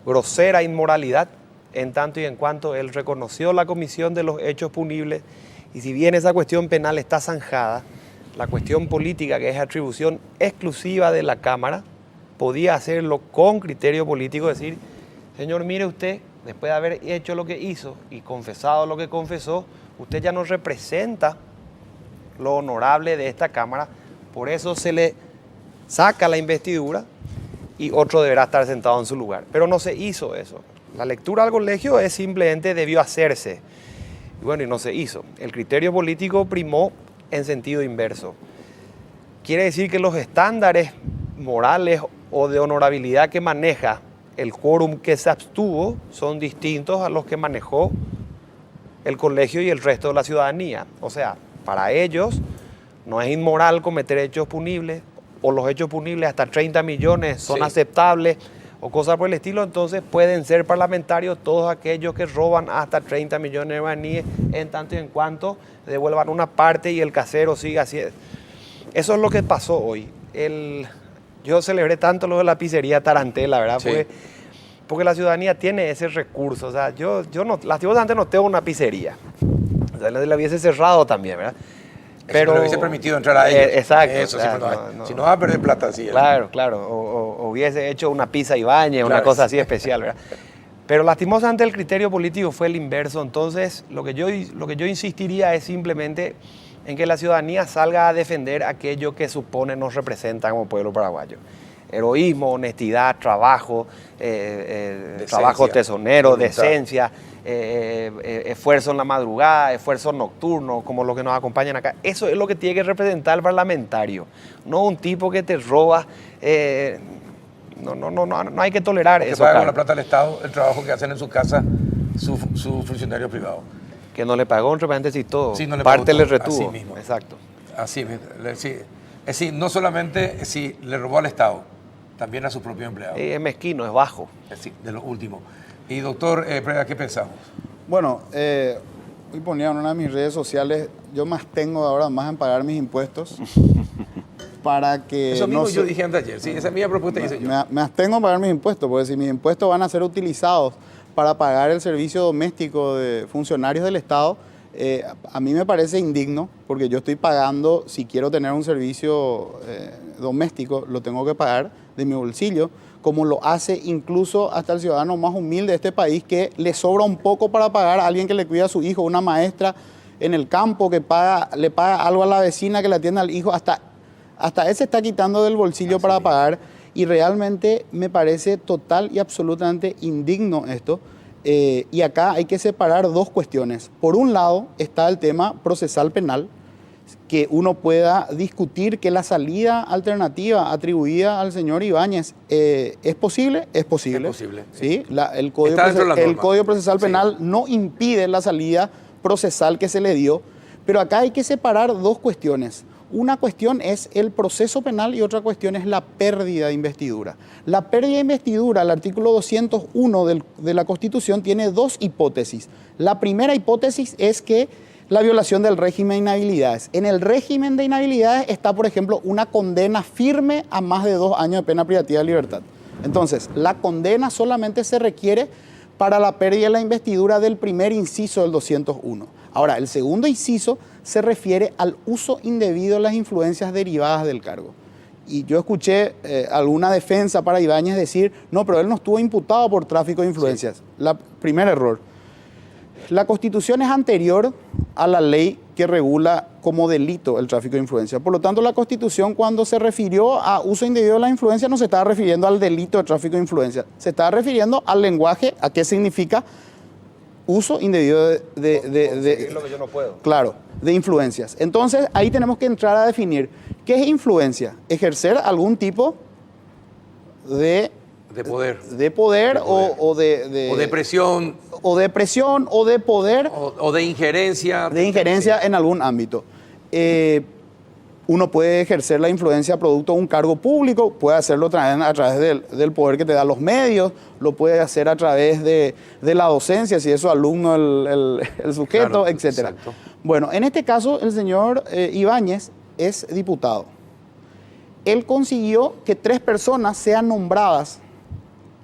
grosera inmoralidad, en tanto y en cuanto él reconoció la comisión de los hechos punibles, y si bien esa cuestión penal está zanjada, la cuestión política, que es atribución exclusiva de la Cámara, podía hacerlo con criterio político, decir, señor, mire usted, después de haber hecho lo que hizo y confesado lo que confesó, usted ya no representa lo honorable de esta Cámara, por eso se le saca la investidura y otro deberá estar sentado en su lugar. Pero no se hizo eso. La lectura al colegio es simplemente debió hacerse. Y bueno, y no se hizo. El criterio político primó en sentido inverso. Quiere decir que los estándares morales o de honorabilidad que maneja el quórum que se abstuvo son distintos a los que manejó el colegio y el resto de la ciudadanía. O sea, para ellos no es inmoral cometer hechos punibles, o los hechos punibles hasta 30 millones son aceptables, o cosas por el estilo. Entonces pueden ser parlamentarios todos aquellos que roban hasta 30 millones de guaraníes, en tanto y en cuanto devuelvan una parte y el casero siga así. Eso es lo que pasó hoy. Yo celebré tanto lo de la pizzería Tarantela, ¿verdad? Sí. Porque la ciudadanía tiene ese recurso. O sea, yo no, lastimosamente no tengo una pizzería. O sea, la hubiese cerrado también, ¿verdad? Pero le hubiese permitido entrar a ellos. Exacto. Eso, o sea, si no va a perder plata así. Claro, claro. O hubiese hecho una pizza Ibáñez, claro, una cosa así especial, ¿verdad? Pero lastimosamente el criterio político fue el inverso. Entonces, lo que yo insistiría es simplemente en que la ciudadanía salga a defender aquello que supone nos representa como pueblo paraguayo. Heroísmo, honestidad, trabajo, trabajo tesonero, voluntad, decencia, esfuerzo en la madrugada, esfuerzo nocturno, como los que nos acompañan acá. Eso es lo que tiene que representar el parlamentario, no un tipo que te roba. No hay que tolerar eso. Que paga con la plata del Estado el trabajo que hacen en su casa su funcionario privado. Que no le pagó un representante, sí, todo. Sí, no le parte pagó le todo. retuvo. Así mismo. Exacto. Así mismo. Sí. Es decir, no solamente si le robó al Estado, también a sus propios empleados. Es mezquino, es bajo. Es decir, de lo último. Y doctor Preda, ¿qué pensamos? Bueno, hoy ponía en una de mis redes sociales, yo más tengo ahora más en pagar mis impuestos para que... Eso mismo no yo dije antes ayer, sí, esa es mi propuesta, hice yo. Me abstengo en pagar mis impuestos, porque si mis impuestos van a ser utilizados para pagar el servicio doméstico de funcionarios del Estado, a mí me parece indigno, porque yo estoy pagando, si quiero tener un servicio doméstico, lo tengo que pagar de mi bolsillo, como lo hace incluso hasta el ciudadano más humilde de este país, que le sobra un poco para pagar a alguien que le cuida a su hijo, una maestra en el campo que le paga algo a la vecina que le atiende al hijo, hasta él se está quitando del bolsillo para pagar, y realmente me parece total y absolutamente indigno esto. Y acá hay que separar dos cuestiones. Por un lado está el tema procesal penal, que uno pueda discutir que la salida alternativa atribuida al señor Ibáñez es posible. Es posible. Es posible. ¿Sí? El Código Procesal Penal no impide la salida procesal que se le dio, pero acá hay que separar dos cuestiones. Una cuestión es el proceso penal y otra cuestión es la pérdida de investidura. La pérdida de investidura, el artículo 201 de la Constitución, tiene dos hipótesis. La primera hipótesis es que la violación del régimen de inhabilidades. En el régimen de inhabilidades está, por ejemplo, una condena firme a más de 2 años de pena privativa de libertad. Entonces, la condena solamente se requiere para la pérdida de la investidura del primer inciso del 201. Ahora, el segundo inciso se refiere al uso indebido de las influencias derivadas del cargo. Y yo escuché alguna defensa para Ibáñez decir, no, pero él no estuvo imputado por tráfico de influencias. Sí. Primer error. La Constitución es anterior a la ley que regula como delito el tráfico de influencias. Por lo tanto, la Constitución, cuando se refirió a uso indebido de la influencia, no se estaba refiriendo al delito de tráfico de influencias. Se estaba refiriendo al lenguaje, a qué significa uso indebido Conseguir lo que yo no puedo. claro, de influencias. Entonces, ahí tenemos que entrar a definir qué es influencia. Ejercer algún tipo de poder. de poder, o de O de presión, o de presión o de poder o de injerencia. de injerencia en algún ámbito. Uno puede ejercer la influencia producto de un cargo público, puede hacerlo a través del poder que te dan los medios, lo puede hacer a través de la docencia, si es su alumno el sujeto, Claro, etcétera. exacto. Bueno, en este caso el señor Ibáñez es diputado. Él consiguió que 3 personas sean nombradas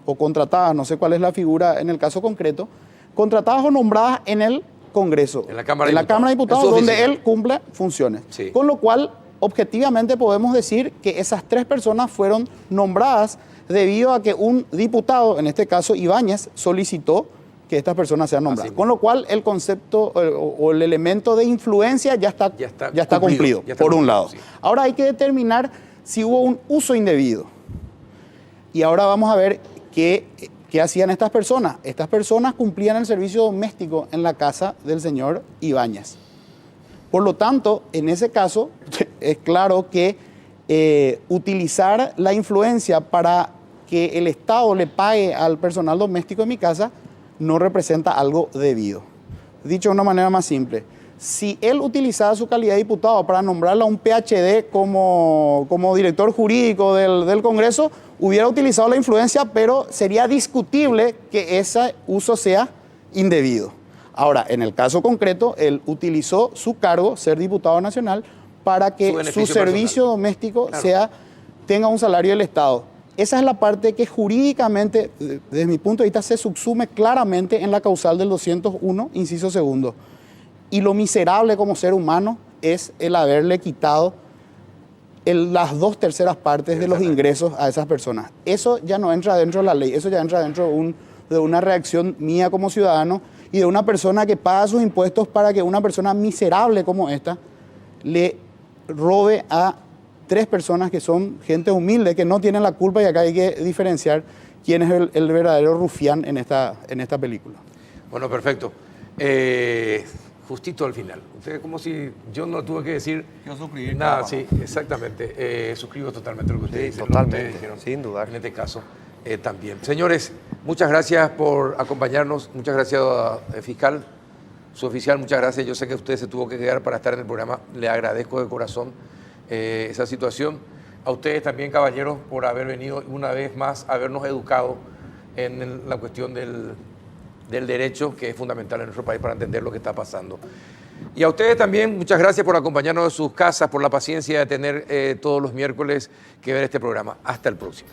o contratadas, no sé cuál es la figura en el caso concreto, contratadas o nombradas en el Congreso, En la Cámara de de Diputados. Diputados, En su donde oficina. él cumple funciones. Sí. Con lo cual, objetivamente podemos decir que esas 3 personas fueron nombradas debido a que un diputado, en este caso Ibáñez, solicitó que estas personas sean nombradas. Así Con lo cual, el concepto o el elemento de influencia ya está cumplido, Ya está por un cumplido, lado. sí. Ahora hay que determinar si hubo un uso indebido. Y ahora vamos a ver qué hacían estas personas. Estas personas cumplían el servicio doméstico en la casa del señor Ibáñez. Por lo tanto, en ese caso, es claro que utilizar la influencia para que el Estado le pague al personal doméstico en mi casa no representa algo debido. Dicho de una manera más simple, si él utilizaba su calidad de diputado para nombrarle a un PhD como director jurídico del Congreso, hubiera utilizado la influencia, pero sería discutible que ese uso sea indebido. Ahora, en el caso concreto, él utilizó su cargo, ser diputado nacional, para Su que beneficio su servicio personal. doméstico Claro. tenga un salario del Estado. Esa es la parte que jurídicamente, desde mi punto de vista, se subsume claramente en la causal del 201, inciso segundo. Y lo miserable como ser humano es el haberle quitado las 2/3 partes de los ingresos a esas personas. Eso ya no entra dentro de la ley, eso ya entra dentro de una reacción mía como ciudadano y de una persona que paga sus impuestos para que una persona miserable como esta le robe a 3 personas que son gente humilde, que no tienen la culpa, y acá hay que diferenciar quién es el verdadero rufián en esta película. Bueno, perfecto. Justito al final. Usted como si yo no tuve que decir Yo suscribir nada. nada. Sí, exactamente. Suscribo totalmente lo que usted Sí, dice. totalmente, Lo que ustedes dijeron, sin dudar. En este caso también. Señores, muchas gracias por acompañarnos. Muchas gracias, fiscal, su oficial. Muchas gracias. Yo sé que usted se tuvo que quedar para estar en el programa. Le agradezco de corazón esa situación. A ustedes también, caballeros, por haber venido una vez más a habernos educado en la cuestión del derecho, que es fundamental en nuestro país para entender lo que está pasando. Y a ustedes también, muchas gracias por acompañarnos en sus casas, por la paciencia de tener todos los miércoles que ver este programa. Hasta el próximo.